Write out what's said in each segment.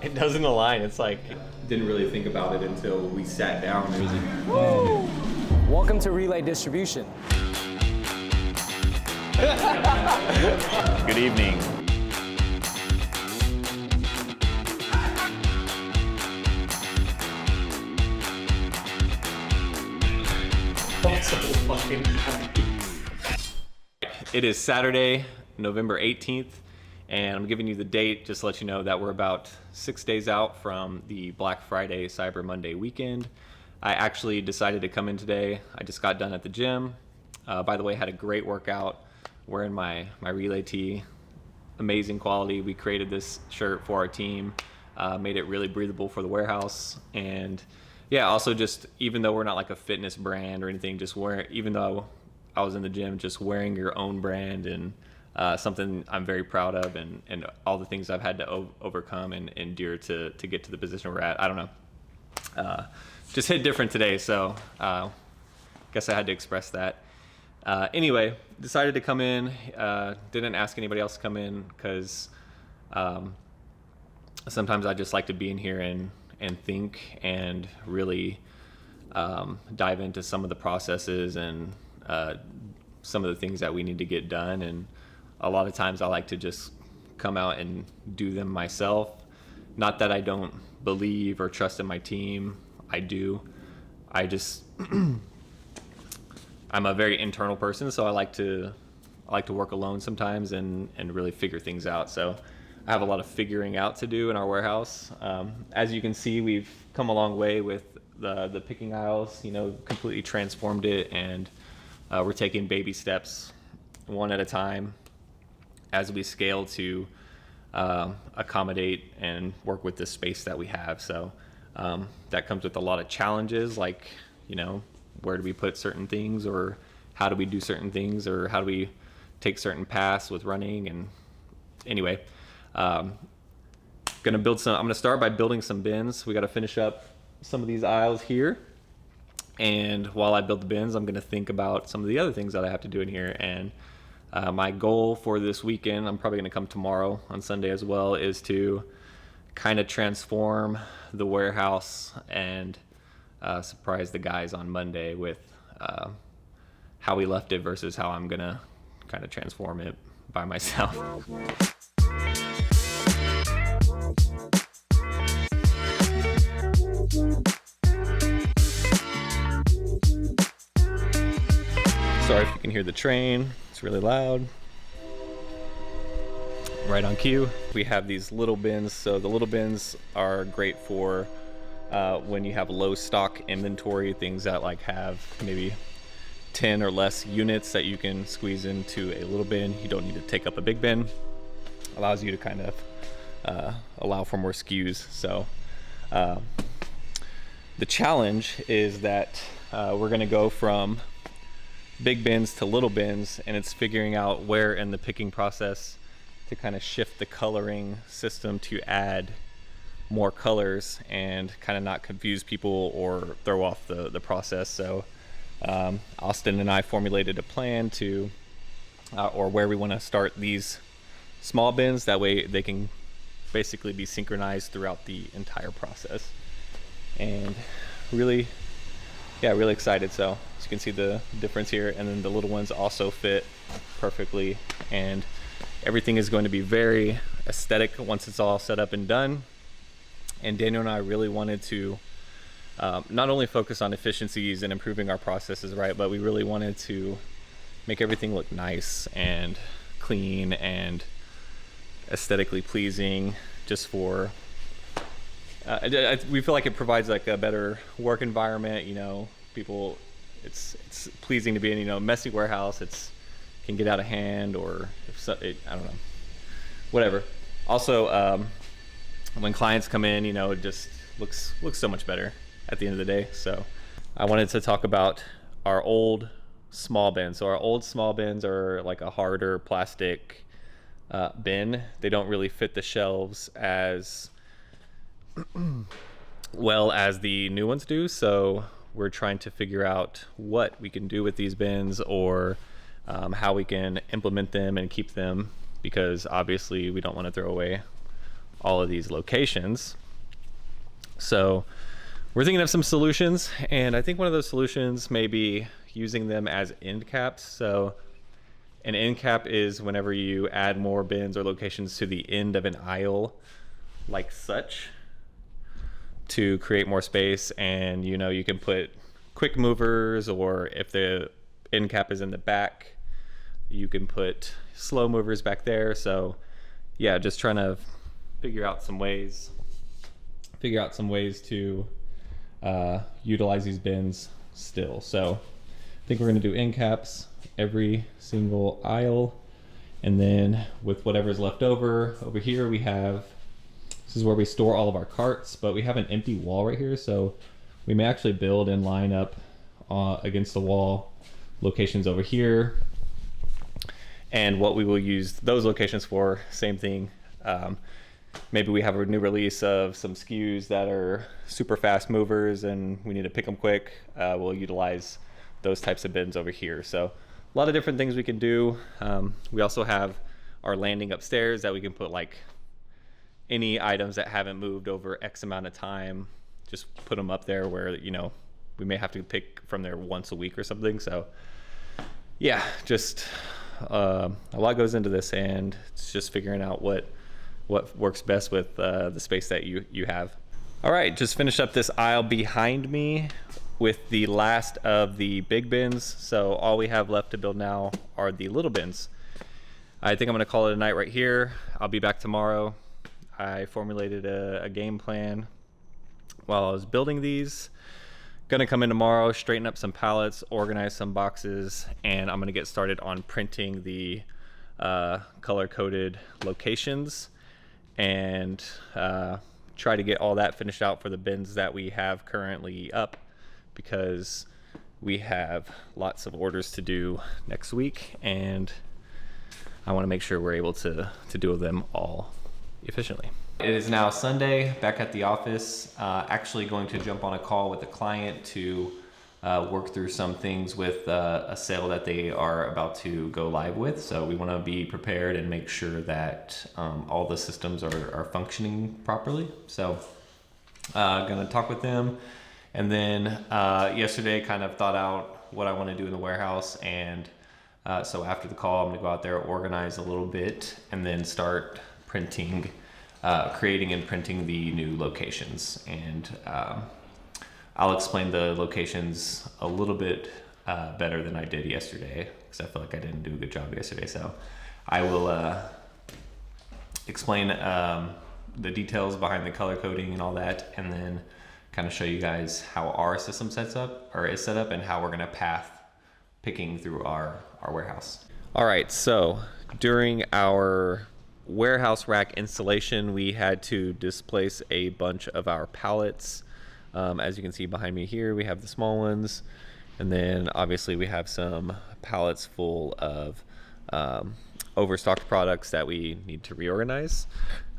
It doesn't align. It's like, Didn't really think about it until we sat down. It was like, Welcome to Relay Distribution. good evening. I'm so fucking happy. It is Saturday, November 18th, and I'm giving you the date just to let you know that we're about 6 days out from the Black Friday, Cyber Monday weekend. I actually decided to come in today. I just got done at the gym. By the way, had a great workout wearing my relay tee. Amazing quality. We created this shirt for our team, made it really breathable for the warehouse. And yeah, also just, even though we're not like a fitness brand or anything, just even though I was in the gym, just wearing your own brand and something I'm very proud of, and all the things I've had to overcome and endure to get to the position we're at. I don't know. Just hit different today, so guess I had to express that. Anyway, decided to come in. Didn't ask anybody else to come in because sometimes I just like to be in here and think and really dive into some of the processes and some of the things that we need to get done. And a lot of times I like to just come out and do them myself. Not that I don't believe or trust in my team. I do. I just I'm a very internal person, so I like to work alone sometimes and really figure things out. So I have a lot of figuring out to do in our warehouse. As you can see, we've come a long way with the picking aisles, completely transformed it, and we're taking baby steps one at a time as we scale to accommodate and work with the space that we have. So that comes with a lot of challenges, like, where do we put certain things, or how do we do certain things, or how do we take certain paths with running. And anyway, I'm gonna start by building some bins. We got to finish up some of these aisles here, and while I build the bins, I'm gonna think about some of the other things that I have to do in here. And my goal for this weekend, I'm probably gonna come tomorrow on Sunday as well, is to kind of transform the warehouse and surprise the guys on Monday with how we left it versus how I'm gonna kind of transform it by myself. Sorry if you can hear the train, it's really loud. Right on cue. We have these little bins. So the little bins are great for when you have low stock inventory, things that like have maybe 10 or less units that you can squeeze into a little bin. You don't need to take up a big bin. Allows you to kind of allow for more SKUs. So the challenge is that we're gonna go from big bins to little bins, and it's figuring out where in the picking process to kind of shift the coloring system to add more colors and kind of not confuse people or throw off the process. So Austin and I formulated a plan to or where we want to start these small bins. That way they can basically be synchronized throughout the entire process. And really excited. So as you can see the difference here, and then the little ones also fit perfectly, and everything is going to be very aesthetic once it's all set up and done. And Daniel and I really wanted to not only focus on efficiencies and improving our processes, right, but we really wanted to make everything look nice and clean and aesthetically pleasing, just for we feel like it provides like a better work environment. People, it's pleasing to be in a messy warehouse. It's can get out of hand, or I don't know, whatever. Also, when clients come in, it just looks so much better at the end of the day. So I wanted to talk about our old small bins. So our old small bins are like a harder plastic bin. They don't really fit the shelves as well as the new ones do. So we're trying to figure out what we can do with these bins, or how we can implement them and keep them, because obviously we don't want to throw away all of these locations. So we're thinking of some solutions, and I think one of those solutions may be using them as end caps. So an end cap is whenever you add more bins or locations to the end of an aisle like such to create more space, and you can put quick movers, or if the end cap is in the back, you can put slow movers back there. So yeah, just trying to figure out some ways to utilize these bins still. So I think we're going to do end caps every single aisle, and then with whatever's left over here, we have, this is where we store all of our carts, but we have an empty wall right here, so we may actually build and line up against the wall locations over here. And what we will use those locations for, same thing. Maybe we have a new release of some SKUs that are super fast movers and we need to pick them quick. We'll utilize those types of bins over here. So a lot of different things we can do. We also have our landing upstairs that we can put like any items that haven't moved over X amount of time, just put them up there where, we may have to pick from there once a week or something. So yeah, just a lot goes into this, and it's just figuring out what works best with the space that you have. All right, just finished up this aisle behind me with the last of the big bins. So all we have left to build now are the little bins. I think I'm gonna call it a night right here. I'll be back tomorrow. I formulated a game plan while I was building these. Gonna come in tomorrow, straighten up some pallets, organize some boxes, and I'm gonna get started on printing the color-coded locations and try to get all that finished out for the bins that we have currently up, because we have lots of orders to do next week, and I want to make sure we're able to do them all efficiently. It is now Sunday, back at the office, actually going to jump on a call with a client to work through some things with a sale that they are about to go live with. So we want to be prepared and make sure that all the systems are functioning properly. So gonna talk with them, and then yesterday kind of thought out what I want to do in the warehouse, and so after the call I'm gonna go out there, organize a little bit, and then start printing, creating and printing the new locations. And I'll explain the locations a little bit better than I did yesterday, because I feel like I didn't do a good job yesterday. So I will explain the details behind the color coding and all that, and then kind of show you guys how our system is set up, and how we're gonna path picking through our warehouse. All right, so during our warehouse rack installation, we had to displace a bunch of our pallets. As you can see behind me here, we have the small ones, and then obviously we have some pallets full of overstocked products that we need to reorganize.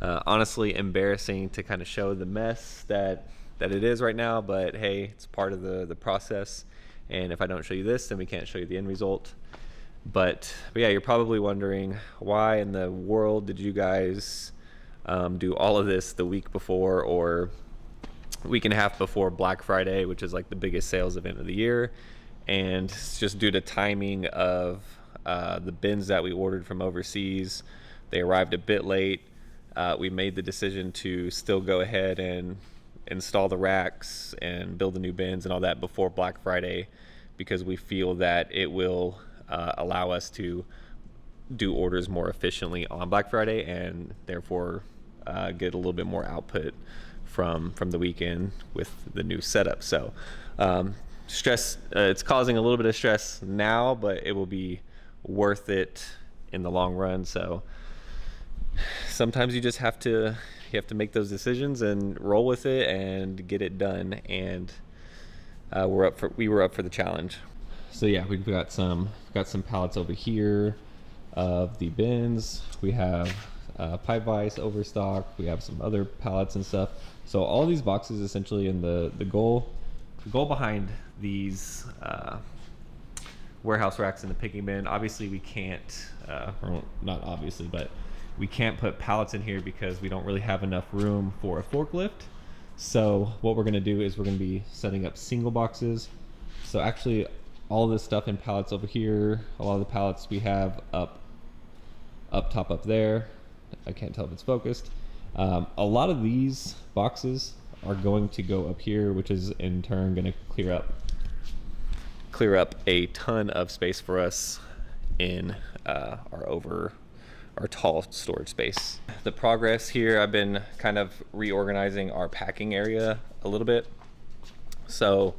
Honestly, embarrassing to kind of show the mess that it is right now, but hey, it's part of the process, and if I don't show you this, then we can't show you the end result. But yeah, you're probably wondering, why in the world did you guys do all of this the week before, or week and a half before Black Friday, which is like the biggest sales event of the year? And it's just due to timing of the bins that we ordered from overseas. They arrived a bit late. We made the decision to still go ahead and install the racks and build the new bins and all that before Black Friday, because we feel that it will allow us to do orders more efficiently on Black Friday, and therefore get a little bit more output from the weekend with the new setup. So stress, it's causing a little bit of stress now, but it will be worth it in the long run. So sometimes you just have to make those decisions and roll with it and get it done, and we were up for the challenge. So yeah, we've got some pallets over here of the bins. We have pipe vice overstock. We have some other pallets and stuff. So all these boxes essentially, and the goal behind these warehouse racks in the picking bin, obviously we can't, or not obviously, but we can't put pallets in here because we don't really have enough room for a forklift. So what we're gonna do is we're gonna be setting up single boxes. So actually all this stuff in pallets over here, a lot of the pallets we have up top up there. I can't tell if it's focused. A lot of these boxes are going to go up here, which is in turn gonna clear up a ton of space for us in our tall storage space. The progress here, I've been kind of reorganizing our packing area a little bit. So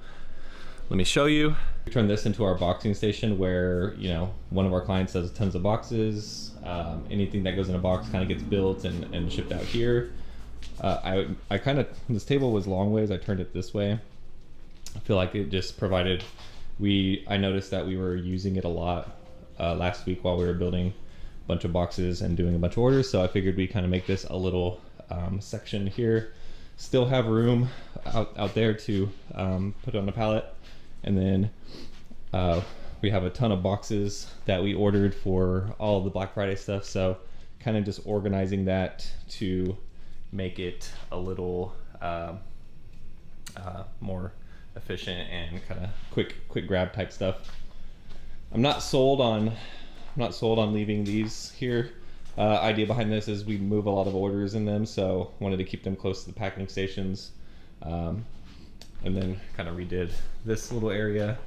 let me show you. We turn this into our boxing station where, you know, one of our clients does tons of boxes. Anything that goes in a box kind of gets built and shipped out here. This table was long ways, I turned it this way. I feel like it just provided, I noticed that we were using it a lot last week while we were building a bunch of boxes and doing a bunch of orders. So I figured we kind of make this a little section here. Still have room out there to put on a pallet. And then we have a ton of boxes that we ordered for all of the Black Friday stuff. So kind of just organizing that to make it a little more efficient and kind of quick grab type stuff. I'm not sold on leaving these here. Idea behind this is we move a lot of orders in them, so wanted to keep them close to the packing stations. And then kind of redid this little area.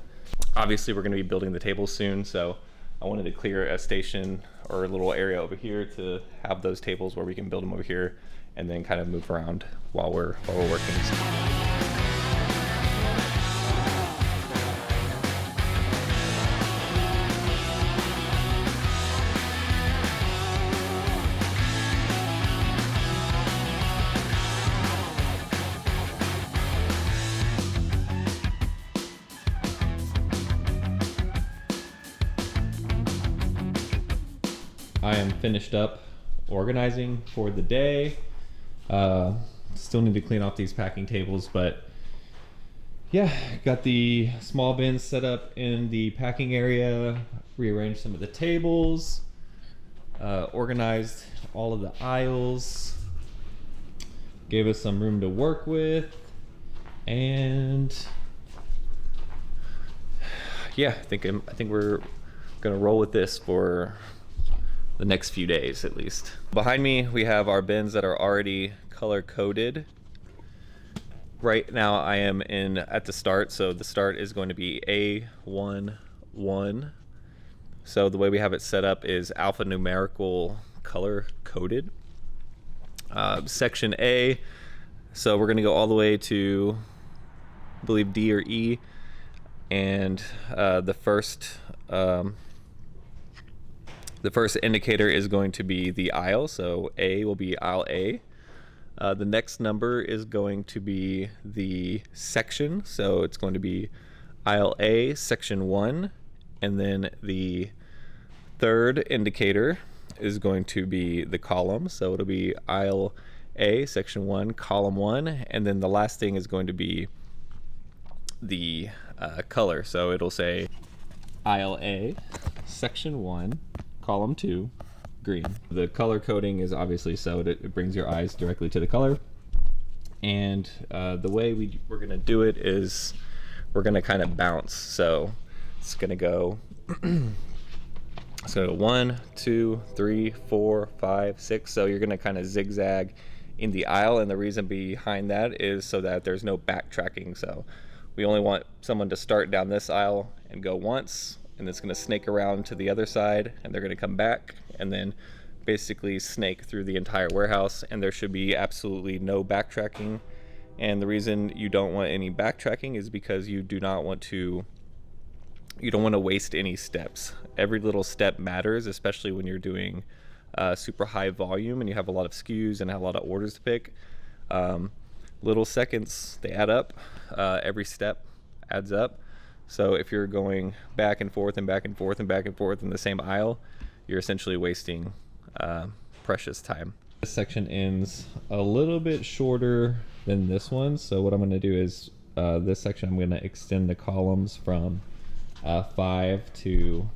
Obviously we're going to be building the tables soon, so I wanted to clear a station or a little area over here to have those tables where we can build them over here and then kind of move around while we're working. I am finished up organizing for the day. Still need to clean off these packing tables, but yeah, got the small bins set up in the packing area, rearranged some of the tables, organized all of the aisles, gave us some room to work with, and yeah, I think we're gonna roll with this for the next few days at least. Behind me we have our bins that are already color coded. Right now I am at the start, so the start is going to be A11. So the way we have it set up is alphanumerical color coded. Section A, so we're going to go all the way to, I believe, D or E, and the first indicator is going to be the aisle, so A will be aisle A. The next number is going to be the section, so it's going to be aisle A, section 1, and then the third indicator is going to be the column, so it'll be aisle A, section 1, column 1, and then the last thing is going to be the color, so it'll say aisle A, section 1, column 2, green. The color coding is obviously so it brings your eyes directly to the color. And the way we're gonna do it is we're gonna kind of bounce. So it's gonna go it's gonna go 1, 2, 3, 4, 5, 6. So you're gonna kind of zigzag in the aisle, and the reason behind that is so that there's no backtracking. So we only want someone to start down this aisle and go once, and it's going to snake around to the other side, and they're going to come back and then basically snake through the entire warehouse, and there should be absolutely no backtracking. And the reason you don't want any backtracking is because you don't want to waste any steps. Every little step matters, especially when you're doing super high volume and you have a lot of SKUs and have a lot of orders to pick. Little seconds, they add up. Every step adds up. So if you're going back and forth and back and forth and back and forth in the same aisle, you're essentially wasting precious time. This section ends a little bit shorter than this one. So what I'm going to do is this section, I'm going to extend the columns from 5 to,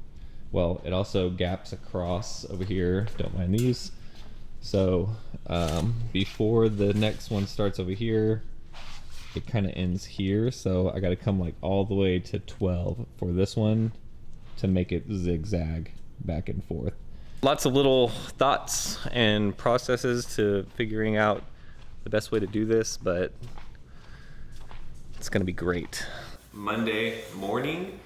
well, it also gaps across over here. Don't mind these. So before the next one starts over here, it kind of ends here. So I got to come like all the way to 12 for this one to make it zigzag back and forth. Lots of little thoughts and processes to figuring out the best way to do this, but it's gonna be great. Monday morning,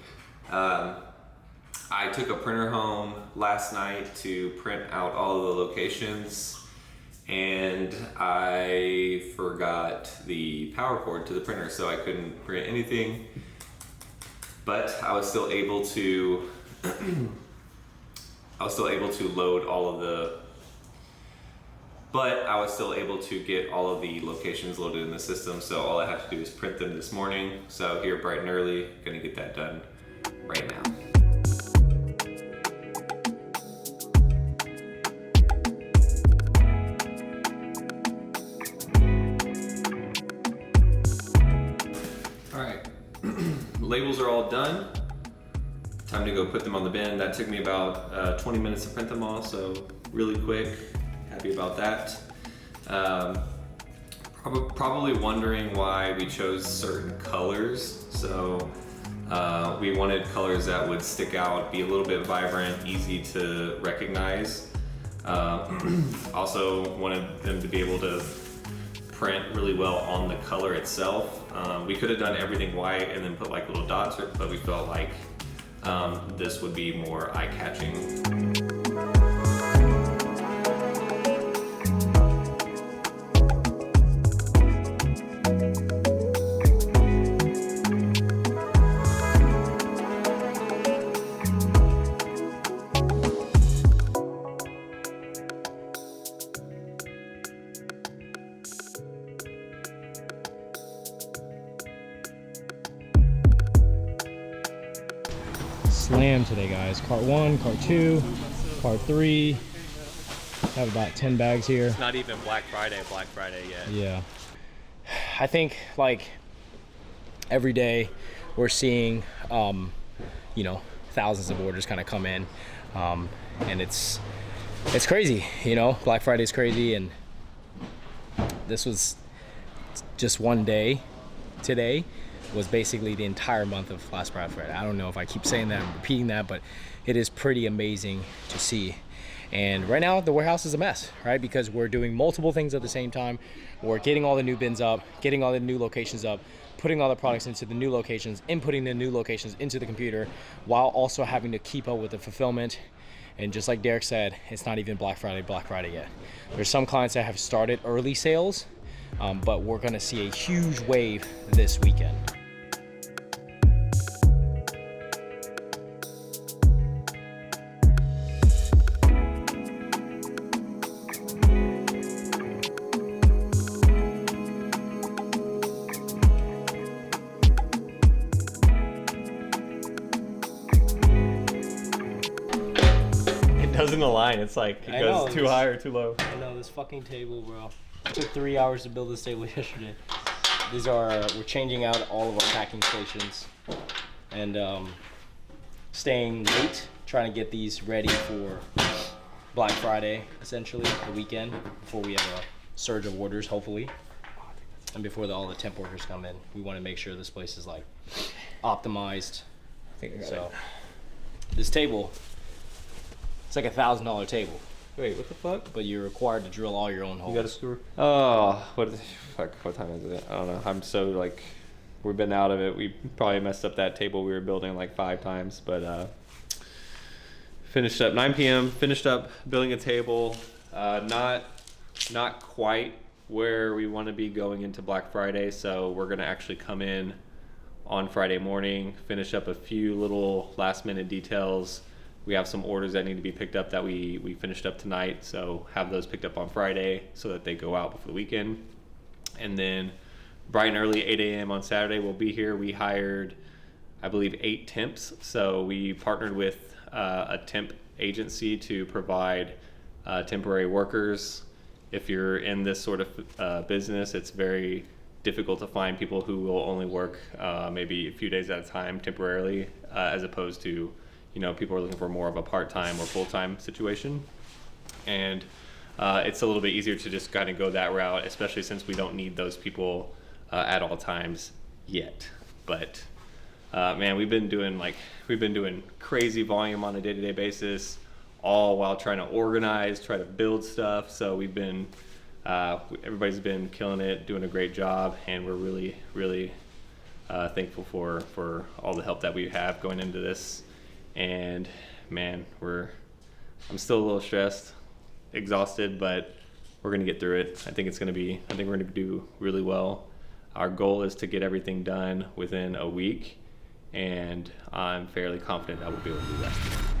I took a printer home last night to print out all of the locations, and I forgot the power cord to the printer, so I couldn't print anything, but I was still able to load all of the, but I was still able to get all of the locations loaded in the system, so all I have to do is print them this morning. So here bright and early, gonna get that done right now. All right, labels are all done. Time to go put them on the bin. That took me about 20 minutes to print them all, so really quick. Happy about that. Probably wondering why we chose certain colors. So we wanted colors that would stick out, be a little bit vibrant, easy to recognize. Also wanted them to be able to print really well on the color itself. We could have done everything white and then put like little dots, but we felt like this would be more eye-catching. Slam today, guys. Cart 1, cart 2, cart 3. Have about 10 bags here. It's not even Black Friday yet. Yeah. I think like every day we're seeing, you know, thousands of orders kind of come in, and it's crazy. You know, Black Friday is crazy, and this was just one day. Today was basically the entire month of last Black Friday. I don't know if I keep saying that, I'm repeating that, but it is pretty amazing to see. And right now the warehouse is a mess, right? Because we're doing multiple things at the same time. We're getting all the new bins up, getting all the new locations up, putting all the products into the new locations, inputting the new locations into the computer, while also having to keep up with the fulfillment. And just like Derek said, it's not even Black Friday yet. There's some clients that have started early sales, but we're gonna see a huge wave this weekend. Doesn't align. It's like it goes too high or too low. I know, this fucking table, bro. It took 3 hours to build this table yesterday. These are, we're changing out all of our packing stations and staying late, trying to get these ready for Black Friday, essentially, the weekend, before we have a surge of orders, hopefully. And before all the temp orders come in, we want to make sure this place is like optimized. I think I got So, it. this table, it's like $1,000 table, Wait, what the fuck? but you're required to drill all your own holes. You got a screw? Oh, what time is it? I don't know. I'm so like, we've been out of it. We probably messed up that table we were building like 5 times, but finished up 9 p.m. Finished up building a table. Not quite where we want to be going into Black Friday, so we're gonna actually come in on Friday morning, finish up a few little last minute details. We have some orders that need to be picked up that we finished up tonight, so have those picked up on Friday so that they go out before the weekend. And then bright and early, 8 a.m. on Saturday, we'll be here. We hired, I believe, 8 temps. So we partnered with a temp agency to provide temporary workers. If you're in this sort of business, it's very difficult to find people who will only work maybe a few days at a time temporarily, as opposed to, you know, people are looking for more of a part-time or full-time situation. And it's a little bit easier to just kind of go that route, especially since we don't need those people at all times yet. But man, we've been doing crazy volume on a day-to-day basis, all while trying to organize, try to build stuff. So we've been everybody's been killing it, doing a great job, and we're really thankful for all the help that we have going into this. And man, I'm still a little stressed, exhausted, but we're gonna get through it. I think we're gonna do really well. Our goal is to get everything done within a week, and I'm fairly confident that we'll be able to do that.